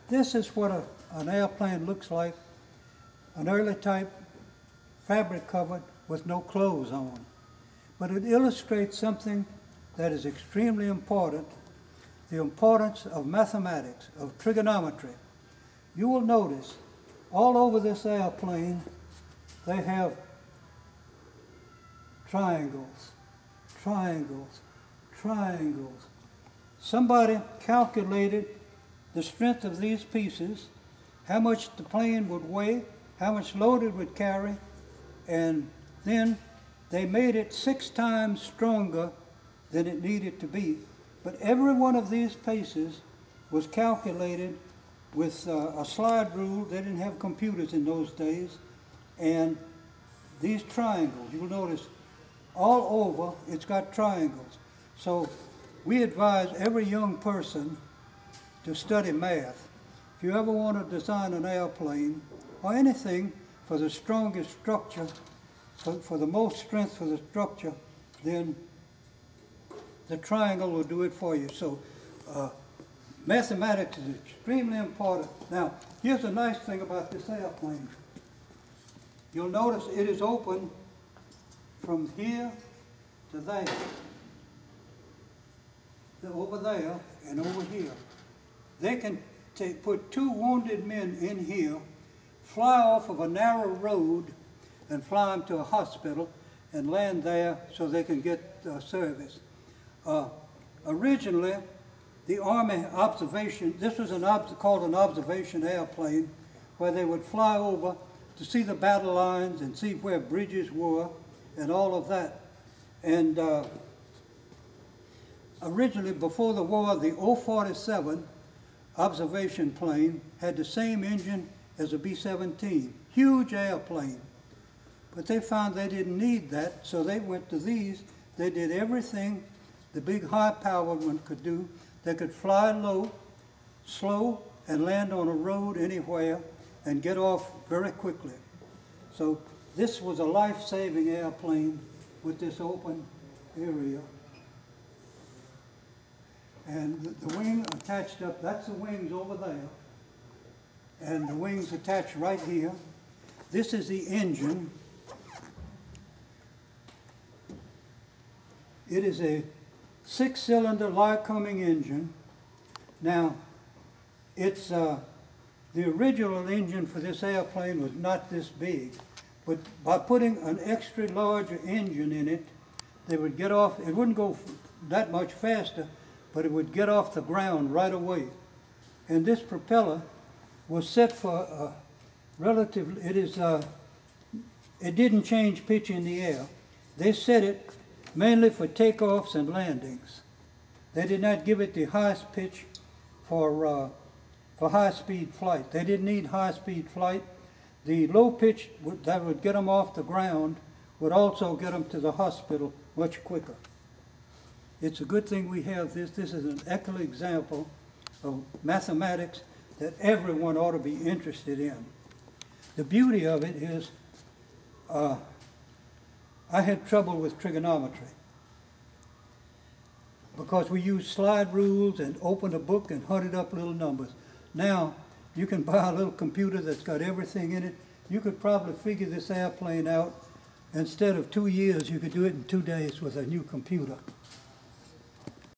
This is what an airplane looks like, an early type, fabric covered with no clothes on. But it illustrates something that is extremely important, the importance of mathematics, of trigonometry. You will notice all over this airplane they have triangles, triangles, triangles. Somebody calculated the strength of these pieces, how much the plane would weigh, how much load it would carry, and then they made it 6 times stronger than it needed to be. But every one of these pieces was calculated with a slide rule. They didn't have computers in those days. And these triangles, you'll notice all over it's got triangles. So we advise every young person to study math. If you ever want to design an airplane or anything for the strongest structure, for the most strength for the structure, then the triangle will do it for you. So mathematics is extremely important. Now, here's a nice thing about this airplane. You'll notice it is open from here to there, over there and over here. They can put 2 wounded men in here, fly off of a narrow road and fly them to a hospital and land there so they can get service. Originally, the Army observation, this was called an observation airplane, where they would fly over to see the battle lines and see where bridges were and all of that. And originally, before the war, the 047 observation plane had the same engine as a B-17, huge airplane. But they found they didn't need that, so they went to these. They did everything the big high-powered one could do. They could fly low, slow, and land on a road anywhere and get off very quickly. So this was a life-saving airplane with this open area. And the wing attached up, that's the wings over there. And the wings attached right here. This is the engine. It is a 6-cylinder Lycoming engine. Now, it's the original engine for this airplane was not this big, but by putting an extra larger engine in it, they would get off. It wouldn't go that much faster, but it would get off the ground right away. And this propeller was set for relatively. It didn't change pitch in the air. They set it mainly for takeoffs and landings. They did not give it the highest pitch for high-speed flight. They didn't need high-speed flight. The low pitch that would get them off the ground would also get them to the hospital much quicker. It's a good thing we have this. This is an excellent example of mathematics that everyone ought to be interested in. The beauty of it is I had trouble with trigonometry because we used slide rules and opened a book and hunted up little numbers. Now, you can buy a little computer that's got everything in it. You could probably figure this airplane out. Instead of 2 years, you could do it in 2 days with a new computer.